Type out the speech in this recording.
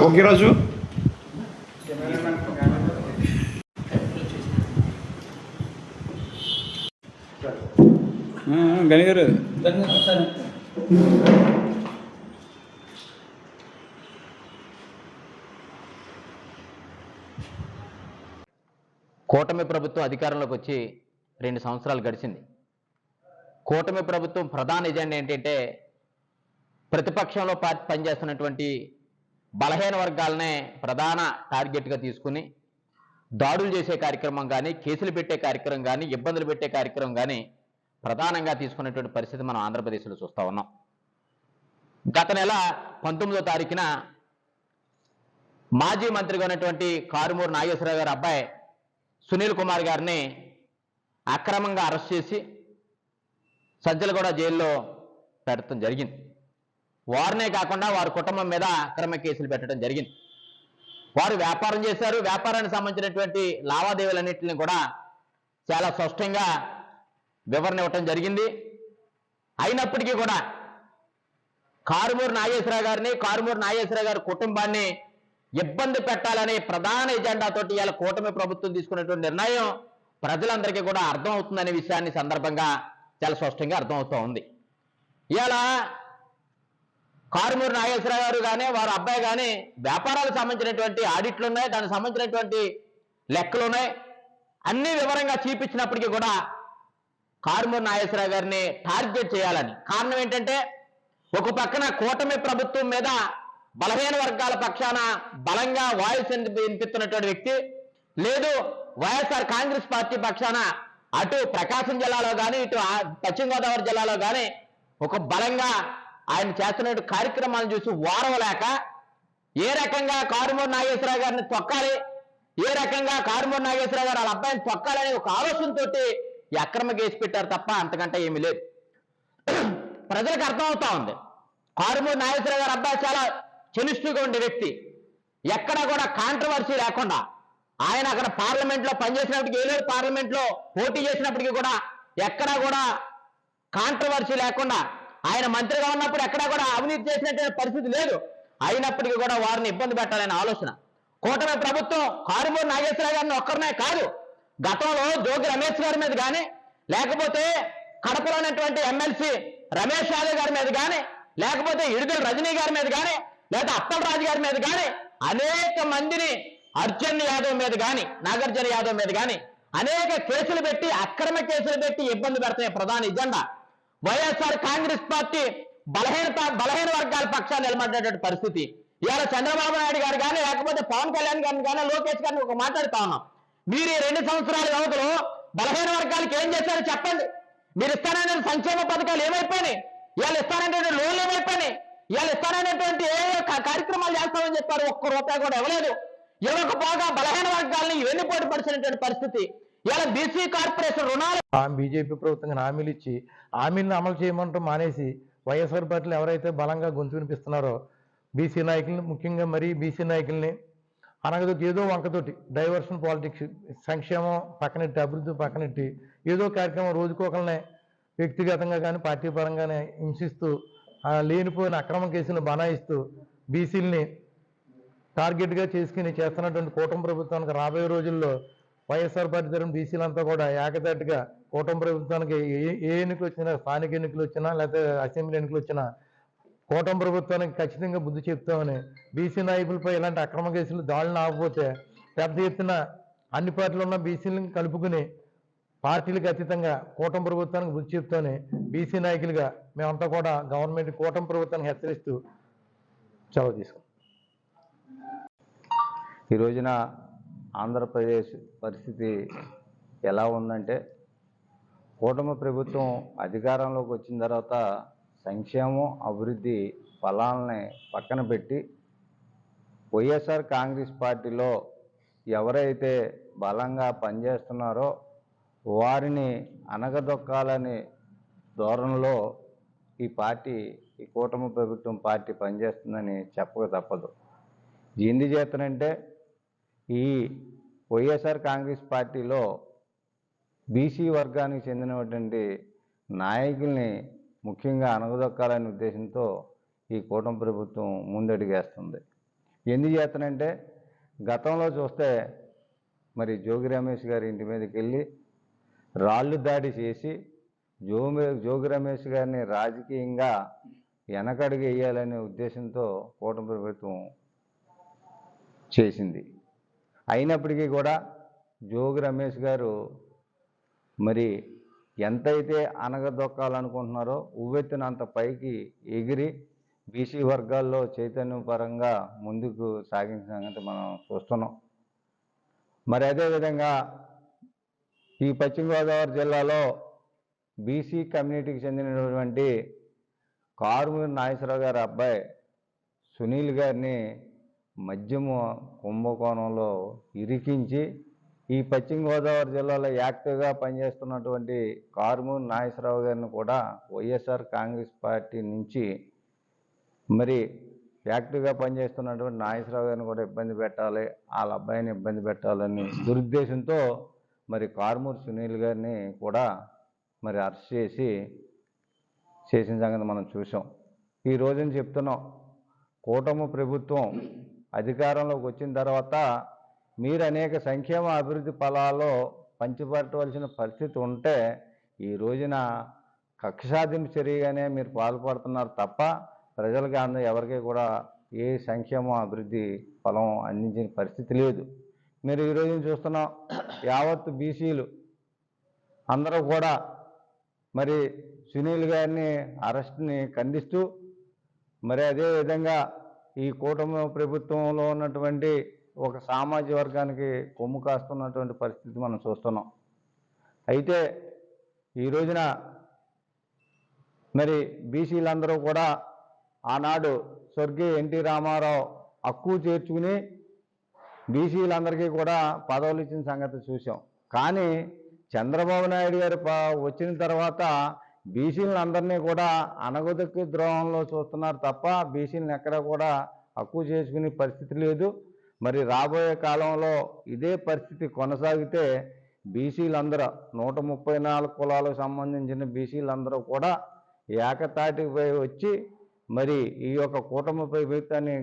Okay రాజు. గని గారు కూటమి ప్రభుత్వం అధికారంలోకి వచ్చి 2 సంవత్సరాలు గడిచింది. కూటమి ప్రభుత్వం ప్రధాన ఎజెండా ఏంటంటే ప్రతిపక్షంలో పనిచేస్తున్నటువంటి బలహీన వర్గాలనే ప్రధాన టార్గెట్గా తీసుకుని దాడులు చేసే కార్యక్రమం కానీ, కేసులు పెట్టే కార్యక్రమం కానీ, ఇబ్బందులు పెట్టే కార్యక్రమం కానీ ప్రధానంగా తీసుకున్నటువంటి పరిస్థితి మనం ఆంధ్రప్రదేశ్లో చూస్తూ ఉన్నాం. గత నెల 19వ తారీఖున మాజీ మంత్రిగా ఉన్నటువంటి కారుమూరి నాగేశ్వరరావు గారి అబ్బాయి సునీల్ కుమార్ గారిని అక్రమంగా అరెస్ట్ చేసి సజ్జలగూడ జైల్లో పెట్టడం జరిగింది. వారినే కాకుండా వారి కుటుంబం మీద అక్రమ కేసులు పెట్టడం జరిగింది. వారు వ్యాపారం చేశారు. వ్యాపారానికి సంబంధించినటువంటి లావాదేవీలన్నింటినీ కూడా చాలా స్పష్టంగా వివరణ ఇవ్వటం జరిగింది. అయినప్పటికీ కూడా కారుమూరి నాగేశ్వరరావు గారిని, కారుమూరి నాగేశ్వరరావు గారి కుటుంబాన్ని ఇబ్బంది పెట్టాలనే ప్రధాన ఎజెండాతోటి ఇవాళ కూటమి ప్రభుత్వం తీసుకున్నటువంటి నిర్ణయం ప్రజలందరికీ కూడా అర్థం అవుతుందనే విషయాన్ని సందర్భంగా చాలా స్పష్టంగా అర్థమవుతూ ఉంది. ఇవాళ కారుమూరి నాగేశ్వరరావు గారు కానీ, వారి అబ్బాయి కానీ వ్యాపారాలకు సంబంధించినటువంటి ఆడిట్లు ఉన్నాయి, దానికి సంబంధించినటువంటి లెక్కలు ఉన్నాయి, అన్ని వివరంగా చూపించినప్పటికీ కూడా కారుమూరి నాగేశ్వరరావు గారిని టార్గెట్ చేయాలని కారణం ఏంటంటే, ఒక పక్కన కూటమి ప్రభుత్వం మీద బలహీన వర్గాల పక్షాన బలంగా వాయిస్ వినిపిస్తున్నటువంటి వ్యక్తి, లేదు వైఎస్ఆర్ కాంగ్రెస్ పార్టీ పక్షాన అటు ప్రకాశం జిల్లాలో కానీ, ఇటు పశ్చిమ గోదావరి జిల్లాలో కానీ ఒక బలంగా ఆయన చేస్తున్న కార్యక్రమాలను చూసి ఓరవలేక ఏ రకంగా కారుమూరి నాగేశ్వరరావు గారిని తొక్కాలి, ఏ రకంగా కారుమూరి నాగేశ్వరరావు గారు వాళ్ళ అబ్బాయిని తొక్కాలనే ఒక ఆలోచనతోటి ఈ అక్రమ కేసు పెట్టారు తప్ప అంతకంటే ఏమీ లేదు. ప్రజలకు అర్థమవుతా ఉంది కారుమూరి నాగేశ్వరరావు గారి అబ్బాయి చాలా చెనిష్ఠుగా ఉండే వ్యక్తి, ఎక్కడ కూడా కాంట్రవర్సీ లేకుండా ఆయన అక్కడ పార్లమెంట్లో పనిచేసినప్పటికీ, ఏలూరు పార్లమెంట్లో పోటీ చేసినప్పటికీ కూడా ఎక్కడా కూడా కాంట్రవర్సీ లేకుండా, ఆయన మంత్రిగా ఉన్నప్పుడు ఎక్కడా కూడా అవినీతి చేసినటువంటి పరిస్థితి లేదు. అయినప్పటికీ కూడా వారిని ఇబ్బంది పెట్టాలనే ఆలోచన కూటమి ప్రభుత్వం కారుమూరి నాగేశ్వరరావు గారిని ఒక్కరినే కాదు, గతంలో జోగి రమేష్ గారి మీద కానీ, లేకపోతే కడపలో ఉన్నటువంటి ఎమ్మెల్సీ రమేష్ యాదవ్ గారి మీద కానీ, లేకపోతే ఇడుదల రజనీ గారి మీద కానీ, లేదా అప్పలరాజు గారి మీద కానీ అనేక మందిని, అర్జున్ యాదవ్ మీద కానీ, నాగార్జున యాదవ్ మీద కానీ అనేక కేసులు పెట్టి, అక్రమ కేసులు పెట్టి ఇబ్బంది పెడతాయి. ప్రధాన ఎజెండా వైఎస్ఆర్ కాంగ్రెస్ పార్టీ బలహీన వర్గాల పక్షాన్ని నిలబడేటువంటి పరిస్థితి. ఇవాళ చంద్రబాబు నాయుడు గారు కానీ, లేకపోతే పవన్ కళ్యాణ్ గారిని కానీ, లోకేష్ గారిని ఒక మాట్లాడుతా ఉన్నాం. మీరు ఈ 2 సంవత్సరాల వ్యవధిలో బలహీన వర్గాలకు ఏం చేశారో చెప్పండి. మీరు ఇస్తాననే సంక్షేమ పథకాలు ఏమైపోయినాయి, ఇవాళ ఇస్తాననేటువంటి లోన్లు ఏమైపోయినాయి, ఇవాళ ఇస్తాననేటువంటి ఏ కార్యక్రమాలు చేస్తామని చెప్పారు, ఒక్క రూపాయి కూడా ఇవ్వలేదు. ఇవ్వకపోగా బలహీన వర్గాలని వెన్నుపోటు పరిచినటువంటి పరిస్థితి. ఇవాళ బీసీ కార్పొరేషన్ రుణాలు బీజేపీ ప్రభుత్వం హామీలు ఇచ్చి హామీలను అమలు చేయమంటూ మానేసి వైఎస్ఆర్ పార్టీలు ఎవరైతే బలంగా గొంతు వినిపిస్తున్నారో బీసీ నాయకుల్ని, ముఖ్యంగా మరీ బీసీ నాయకుల్ని అనగదొట్టి ఏదో వంకతోటి డైవర్షన్ పాలిటిక్స్, సంక్షేమం పక్కనెట్టి, అభివృద్ధి పక్కనెట్టి ఏదో కార్యక్రమం రోజుకోకలనే వ్యక్తిగతంగా కానీ పార్టీ పరంగానే హింసిస్తూ లేనిపోయిన అక్రమ కేసులను బనాయిస్తూ బీసీలని టార్గెట్గా చేసుకుని చేస్తున్నటువంటి కూటమి ప్రభుత్వానికి రాబోయే రోజుల్లో వైఎస్ఆర్ పార్టీ తరఫున బీసీలంతా కూడా ఏకదాటిగా కూటమి ప్రభుత్వానికి ఏ ఎన్నికలు వచ్చినా, స్థానిక ఎన్నికలు వచ్చినా, లేకపోతే అసెంబ్లీ ఎన్నికలు వచ్చినా కూటమి ప్రభుత్వానికి ఖచ్చితంగా బుద్ధి చెప్తామని, బీసీ నాయకులపై ఇలాంటి అక్రమ కేసులు దాడులను ఆగకపోతే పెద్ద ఎత్తున అన్ని పార్టీలు ఉన్న బీసీలను కలుపుకుని పార్టీలకు అతీతంగా కూటమి ప్రభుత్వానికి బుద్ధి చెప్తామని బీసీ నాయకులుగా మేమంతా కూడా గవర్నమెంట్ కూటమి ప్రభుత్వానికి హెచ్చరిస్తూ సెలవు తీసుకుంటాం. ఈ రోజున ఆంధ్రప్రదేశ్ పరిస్థితి ఎలా ఉందంటే, కూటమి ప్రభుత్వం అధికారంలోకి వచ్చిన తర్వాత సంక్షేమం, అభివృద్ధి ఫలాలని పక్కన పెట్టి వైఎస్ఆర్ కాంగ్రెస్ పార్టీలో ఎవరైతే బలంగా పనిచేస్తున్నారో వారిని అణగదొక్కాలని ధోరణిలో ఈ కూటమి ప్రభుత్వం పార్టీ పనిచేస్తుందని చెప్పక తప్పదు. ఎందుచేతనంటే ఈ వైఎస్ఆర్ కాంగ్రెస్ పార్టీలో బీసీ వర్గానికి చెందినటువంటి నాయకుల్ని ముఖ్యంగా అణగదొక్కాలనే ఉద్దేశంతో ఈ కూటమి ప్రభుత్వం ముందడుగేస్తుంది. ఎందుకు చేస్తానంటే గతంలో చూస్తే మరి జోగి రమేష్ గారి ఇంటి మీదకి వెళ్ళి రాళ్ళు దాడి చేసి జోగి రమేష్ గారిని రాజకీయంగా వెనకడుగు వేయాలనే ఉద్దేశంతో కూటమి ప్రభుత్వం చేసింది. అయినప్పటికీ కూడా జోగి రమేష్ గారు మరి ఎంతైతే అణగదొక్కాలనుకుంటున్నారో ఉవ్వెత్తునంత పైకి ఎగిరి బీసీ వర్గాల్లో చైతన్యపరంగా ముందుకు సాగించిన సంగతి మనం చూస్తున్నాం. మరి అదేవిధంగా ఈ పశ్చిమ గోదావరి జిల్లాలో బీసీ కమ్యూనిటీకి చెందినటువంటి కారుమూరి నాగేశ్వరరావు గారి అబ్బాయి సునీల్ గారిని మద్యము కుంభకోణంలో ఇరికించి ఈ పశ్చిమ గోదావరి జిల్లాలో యాక్టివ్గా పనిచేస్తున్నటువంటి కారుమూరి నాగేశ్వరరావు గారిని కూడా వైఎస్ఆర్ కాంగ్రెస్ పార్టీ నుంచి మరి యాక్టివ్గా పనిచేస్తున్నటువంటి నాగేశ్వరరావు గారిని కూడా ఇబ్బంది పెట్టాలి, వాళ్ళ అబ్బాయిని ఇబ్బంది పెట్టాలని దురుద్దేశంతో మరి కారుమూరి సునీల్ గారిని కూడా మరి అరెస్ట్ చేసిన సంగతి మనం చూసాం. ఈ రోజున చెప్తున్నాం, కూటమి ప్రభుత్వం అధికారంలోకి వచ్చిన తర్వాత మీరు అనేక సంక్షేమ అభివృద్ధి ఫలాల్లో పంచిపెట్టవలసిన పరిస్థితి ఉంటే ఈ రోజున కక్షసాధింపు చర్యగానే మీరు పాల్పడుతున్నారు తప్ప ప్రజలకి ఎవరికి కూడా ఏ సంక్షేమ అభివృద్ధి ఫలం అందించిన పరిస్థితి లేదు. మీరు ఈరోజు చూస్తున్నాం, యావత్తు బీసీలు అందరూ కూడా మరి సునీల్ గారిని అరెస్ట్ని ఖండిస్తూ మరి అదేవిధంగా ఈ కూటమి ప్రభుత్వంలో ఉన్నటువంటి ఒక సామాజిక వర్గానికి కొమ్ము కాస్తున్నటువంటి పరిస్థితి మనం చూస్తున్నాం. అయితే ఈ రోజున మరి బీసీలందరూ కూడా ఆనాడు స్వర్గీయ ఎన్టీ రామారావు హక్కు చేర్చుకుని బీసీలందరికీ కూడా పదవులు ఇచ్చిన సంగతి చూసాం. కానీ చంద్రబాబు నాయుడు గారు వచ్చిన తర్వాత బీసీలను అందరినీ కూడా అణగదొక్కి ద్రోహంలో చూస్తున్నారు తప్ప బీసీలను ఎక్కడ కూడా హక్కు చేసుకునే పరిస్థితి లేదు. మరి రాబోయే కాలంలో ఇదే పరిస్థితి కొనసాగితే బీసీలందరూ 134 కులాలకు సంబంధించిన బీసీలందరూ కూడా ఏకతాటిపై వచ్చి మరి ఈ యొక్క కూటమి ప్రభుత్వాన్ని